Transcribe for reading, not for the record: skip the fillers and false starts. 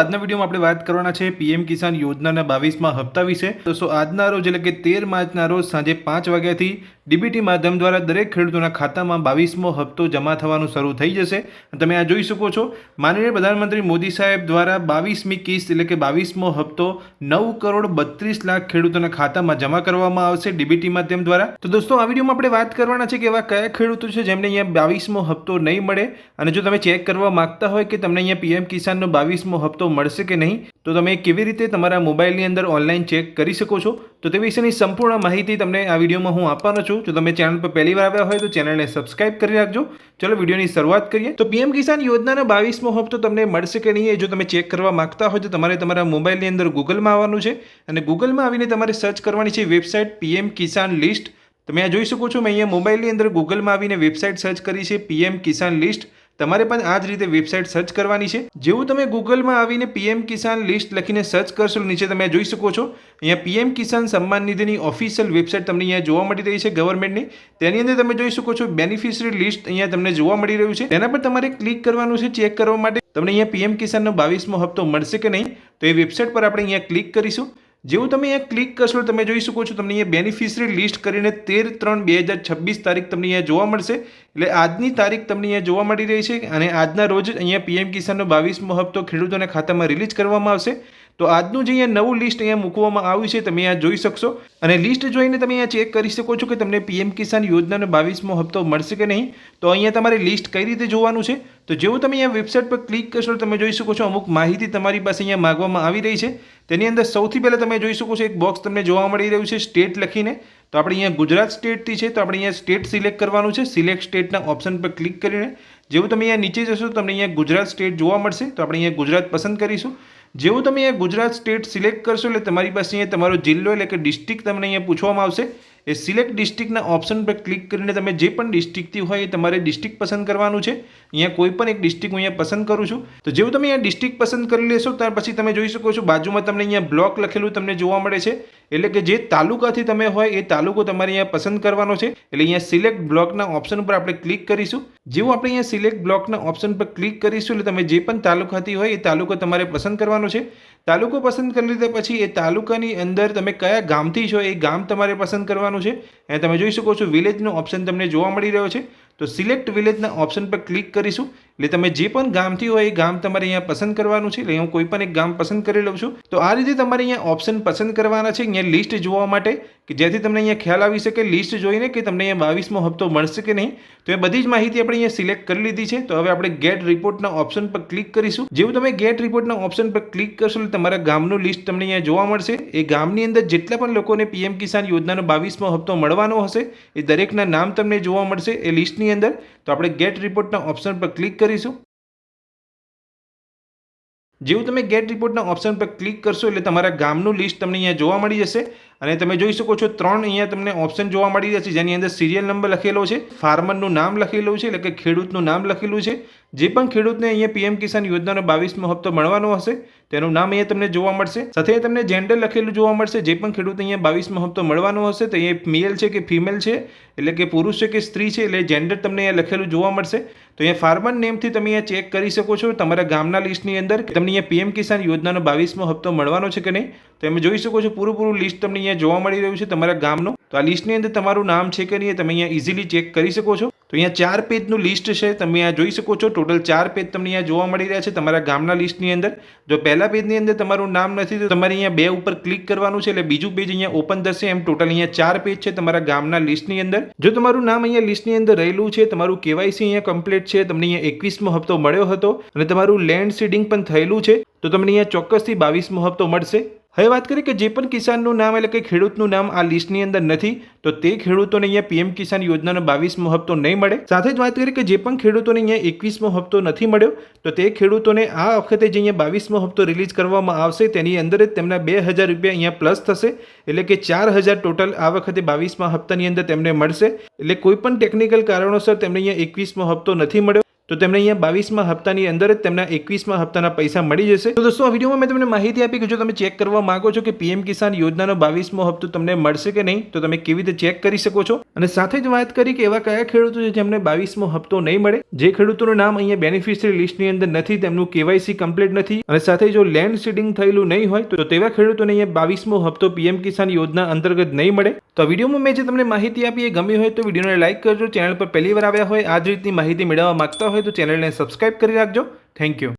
આજના વિડીયોમાં આપણે વાત કરવાના છે પીએમ કિસાન યોજનાના 22મા હપ્તા વિશે। તો આજના રોજ એટલે કે 13 માર્ચના રોજ સાંજે 5 વાગ્યાથી ડીબીટી માધ્યમ દ્વારા દરેક ખેડૂતોના ખાતામાં 22મો હપ્તો જમા થવાનું શરૂ થઈ જશે। તમે આ જોઈ શકો છો, માનનીય પ્રધાનમંત્રી મોદી સાહેબ દ્વારા 22મી કિસ્ત એટલે કે 22મો હપ્તો 9,32,00,000 ખેડૂતોના ખાતામાં જમા કરવામાં આવશે ડીબીટી માધ્યમ દ્વારા। તો દોસ્તો, આ વિડીયોમાં આપણે વાત કરવાના છે કે એવા કયા ખેડૂતો છે જેમને અહીંયા 22મો હપ્તો નહીં મળે, અને જો તમે ચેક કરવા માંગતા હોય કે તમને અહીંયા પીએમ કિસાનનો 22મો હપ્તો મળશે કે નહીં, તો તમે કેવી રીતે તમારા મોબાઈલની અંદર ઓનલાઈન ચેક કરી શકો છો, તો તે વિશેની સંપૂર્ણ માહિતી તમને આ વિડીયોમાં હું આપવાનો છું। જો તમે ચેનલ પર પહેલી વાર આવ્યા હોય તો ચેનલને સબસ્ક્રાઇબ કરી રાખજો। ચલો વિડીયોની શરૂઆત કરીએ। તો પીએમ કિસાન યોજનાનો 22મો હપ્તો તમને મળશે કે નહીં એ જો તમે ચેક કરવા માંગતા હોય તો તમારે તમારા મોબાઈલની અંદર ગૂગલમાં આવવાનું છે, અને ગૂગલમાં આવીને તમારે સર્ચ કરવાની છે વેબસાઇટ પીએમ કિસાન લિસ્ટ। તમે આ જોઈ શકો છો, મેં અહીંયા મોબાઈલની અંદર ગૂગલમાં આવીને વેબસાઇટ સર્ચ કરી છે પીએમ કિસાન લિસ્ટ। તમારે પણ આ જ રીતે વેબસાઇટ સર્ચ કરવાની છે। જેવું તમે ગૂગલમાં આવીને પીએમ કિસાન લિસ્ટ લખીને સર્ચ કરશો, નીચે તમે જોઈ શકો છો અહીંયા PM Kisan Samman નિધિની official website તમને અહીંયા જોવા મળી રહી છે ગવર્મેન્ટની। તેની અંદર તમે જોઈ શકો છો બેનિફિશરી લિસ્ટ અહીંયા તમને જોવા મળી રહ્યું છે, તેના પર તમારે ક્લિક કરવાનું છે ચેક કરવા માટે તમને અહીંયા પીએમ કિસાનનો 22મો હપ્તો મળશે કે નહીં। તો એ વેબસાઇટ પર આપણે અહીંયા ક્લિક કરીશું। જેવું તમે અહીંયા ક્લિક કરશો તમે જોઈ શકો છો તમને અહીંયા બેનિફિશરી લિસ્ટ કરીને 13/3/2026 તારીખ તમને અહીંયા જોવા મળશે। એટલે આજની તારીખ તમને અહીંયા જોવા મળી રહી છે, અને આજના રોજ અહીંયા પીએમ કિસાનનો 22મો હપ્તો ખેડૂતોના ખાતામાં રિલીઝ કરવામાં આવશે। તો આજનું જે અહીંયા નવું લિસ્ટ અહીંયા મૂકવામાં આવ્યું છે તમે અહીંયા જોઈ શકશો, અને લિસ્ટ જોઈને તમે અહીંયા ચેક કરી શકો છો કે તમને પીએમ કિસાન યોજનાનો 22મો હપ્તો મળશે કે નહીં। તો અહીંયા તમારે લિસ્ટ કઈ રીતે જોવાનું છે, તો જેવું તમે અહીંયા વેબસાઇટ પર ક્લિક કરશો તમે જોઈ શકો છો અમુક માહિતી તમારી પાસે અહીંયા માંગવામાં આવી રહી છે। તેની અંદર સૌથી પહેલાં તમે જોઈ શકો છો એક બોક્સ તમને જોવા મળી રહ્યું છે સ્ટેટ લખીને। તો આપણે અહીંયા ગુજરાત સ્ટેટથી છે, તો આપણે અહીંયા સ્ટેટ સિલેક્ટ કરવાનું છે। સિલેક્ટ સ્ટેટના ઓપ્શન પર ક્લિક કરીને જેવું તમે અહીંયા નીચે જશો તમને અહીંયા ગુજરાત સ્ટેટ જોવા મળશે, તો આપણે અહીંયા ગુજરાત પસંદ કરીશું। જેવું તમે અહીંયા ગુજરાત સ્ટેટ સિલેક્ટ કરશો એટલે તમારી પાસે અહીંયા તમારો જિલ્લો એટલે કે ડિસ્ટ્રિક્ટ તમને અહીંયા પૂછવામાં આવશે। એ સિલેક્ટ ડિસ્ટ્રિક્ટના ઓપ્શન પર ક્લિક કરીને તમે જે પણ ડિસ્ટ્રિક્ટથી હોય એ તમારે ડિસ્ટ્રિક્ટ પસંદ કરવાનું છે। અહીંયા કોઈ પણ એક ડિસ્ટ્રિક્ટ હું અહીંયા પસંદ કરું છું। તો જેવું તમે અહીંયા ડિસ્ટ્રિક્ટ પસંદ કરી લેશો ત્યાર પછી તમે જોઈ શકો છો બાજુમાં તમને અહીંયા બ્લોક લખેલું તમને જોવા મળે છે, એટલે કે જે તાલુકાથી તમે હોય એ તાલુકો તમારે અહીંયા પસંદ કરવાનો છે। એટલે અહીંયા સિલેક્ટ બ્લોકના ઓપ્શન પર આપણે ક્લિક કરીશું। જેવું આપણે અહીંયા સિલેક્ટ બ્લોકના ઓપ્શન પર ક્લિક કરીશું એટલે તમે જે પણ તાલુકાથી હોય એ તાલુકો તમારે પસંદ કરવાનો છે। તાલુકો પસંદ કરી લીધા પછી એ તાલુકાની અંદર તમે કયા ગામથી છો એ ગામ તમારે પસંદ કરવાનું છે। અને તમે જોઈ શકો છો વિલેજનો ઓપ્શન તમને જોવા મળી રહ્યો છે, તો સિલેક્ટ વિલેજના ઓપ્શન પર ક્લિક કરીશું એટલે તમે જે પણ ગામથી હોય એ ગામ તમારે અહીંયા પસંદ કરવાનું છે। એટલે હું કોઈ પણ એક ગામ પસંદ કરી લઉં છું। તો આ રીતે તમારે અહીંયા ઓપ્શન પસંદ કરવાના છે અહીંયા લિસ્ટ જોવા માટે, કે જેથી તમને અહીંયા ખ્યાલ આવી શકે લિસ્ટ જોઈને કે તમને અહીંયા 22મો હપ્તો મળશે કે નહીં। તો એ બધી જ માહિતી આપણે અહીંયા સિલેક્ટ કરી લીધી છે। તો હવે આપણે ગેટ રિપોર્ટના ઓપ્શન પર ક્લિક કરીશું। જેવું તમે ગેટ રિપોર્ટના ઓપ્શન પર ક્લિક કરશો એટલે તમારા ગામનું લિસ્ટ તમને અહીંયા જોવા મળશે। એ ગામની અંદર જેટલા પણ લોકોને પીએમ કિસાન યોજનાનો 22મો હપ્તો મળવાનો હશે એ દરેકના નામ તમને જોવા મળશે એ લિસ્ટની અંદર। તો આપણે ગેટ રિપોર્ટના ઓપ્શન પર ક્લિક કરીશું। જેવું તમે ગેટ રિપોર્ટના ઓપ્શન પર ક્લિક કરશો એટલે તમારા ગામનું લિસ્ટ તમને અહીંયા જોવા મળી જશે, અને તમે જોઈ શકો છો 3 અહીંયા તમને ઓપ્શન જોવા મળી જશે જેની અંદર સિરિયલ નંબર લખેલો છે, ફાર્મરનું નામ લખેલું છે એટલે કે ખેડૂતનું નામ લખેલું છે। જે પણ ખેડૂતને અહીંયા પીએમ કિસાન યોજનાનો 22મો હપ્તો મળવાનો હશે તેનું નામ અહીંયા તમને જોવા મળશે। સાથે તમને જેન્ડર લખેલું જોવા મળશે। જે પણ ખેડૂત અહીંયા 22મો હપ્તો મળવાનો હશે તો એ મેલ છે કે ફિમેલ છે, એટલે કે પુરુષ છે કે સ્ત્રી છે, એટલે જેન્ડર તમને અહીંયા લખેલું જોવા મળશે। તો અહીંયા ફાર્મર નેમથી તમે અહીંયા ચેક કરી શકો છો તમારા ગામના લિસ્ટની અંદર તમને અહીંયા પીએમ કિસાન યોજનાનો 22મો હપ્તો મળવાનો છે કે નહીં। તો તમે જોઈ શકો છો પૂરું લિસ્ટ તમને અહીંયા જોવા મળી રહ્યું છે તમારા ગામનું। તો આ લિસ્ટની અંદર તમારું નામ છે કે નહીં તમે અહીંયા ઇઝીલી ચેક કરી શકો છો। તો અહીંયા 4 પેજનું લિસ્ટ છે, તમે અહીંયા જોઈ શકો છો ટોટલ 4 પેજ તમને અહીંયા જોવા મળી રહ્યા છે તમારા ગામના લિસ્ટની અંદર। જો પહેલા પેજની અંદર તમારું નામ નથી તો તમારે અહીંયા 2 ઉપર ક્લિક કરવાનું છે એટલે બીજું પેજ અહીંયા ઓપન થશે। એમ ટોટલ અહીંયા 4 પેજ છે તમારા ગામના લિસ્ટની અંદર। જો તમારું નામ અહીંયા લિસ્ટની અંદર રહેલું છે, તમારું કેવાયસી અહીંયા કમ્પ્લીટ છે, તમને અહીંયા 21મો હપ્તો મળ્યો હતો અને તમારું લેન્ડ સીડિંગ પણ થયેલું છે, તો તમને અહીંયા ચોક્કસથી 22મો હપ્તો મળશે। હવે વાત કરીએ કે જે પણ કિસાનનું નામ એટલે કે ખેડૂતનું નામ આ લિસ્ટની અંદર નથી તો તે ખેડૂતોને અહીંયા પીએમ કિસાન યોજનાનો 22મો હપ્તો નહીં મળે। સાથે જ વાત કરીએ કે જે પણ ખેડૂતોને અહીંયા 21મો હપ્તો નથી મળ્યો તો તે ખેડૂતોને આ વખતે જે અહીંયા 22મો હપ્તો રિલીઝ કરવામાં આવશે તેની અંદર જ તેમના 2,000 રૂપિયા અહીંયા પ્લસ થશે, એટલે કે 4,000 ટોટલ આ વખતે 22મા હપ્તાની અંદર તેમને મળશે। એટલે કોઈ પણ ટેકનિકલ કારણોસર તેમને અહીંયા 21મો હપ્તો નથી મળ્યો તો તેમને અહીંયા 22મા હપ્તાની અંદર જ તેમના 21મા હપ્તાના પૈસા મળી જશે. તો દોસ્તો આ વિડીયોમાં મેં તમને માહિતી આપી કે જો તમે ચેક કરવા માંગો છો કે પીએમ કિસાન યોજનાનો 22મો હપ્તો તમને મળશે કે નહીં, તો તમે કેવી રીતે ચેક કરી શકો છો. અને સાથે જ વાત કરી કે એવા કયા ખેડૂતો છે જેમને 22મો હપ્તો નહીં મળે. જે ખેડૂતોનું નામ અહીંયા બેનિફિશિયરી લિસ્ટની અંદર નથી, તેમનું કેવાયસી કમ્પ્લીટ નથી અને સાથે જો લેન્ડ સીડિંગ થયેલું નહીં હોય તો તેવા ખેડૂતોને અહીંયા 22મો હપ્તો પીએમ કિસાન યોજના અંતર્ગત નહીં મળે. તો આ વિડીયોમાં મેં જે તમને માહિતી આપી એ ગમી હોય તો વિડીયોને લાઈક કરજો. ચેનલ પર પહેલી વાર આવ્યા હોય, આ જ રીતની માહિતી મેળવવા માંગતા હોય તો ચેનલને સબસ્ક્રાઇબ કરી રાખજો. Thank you.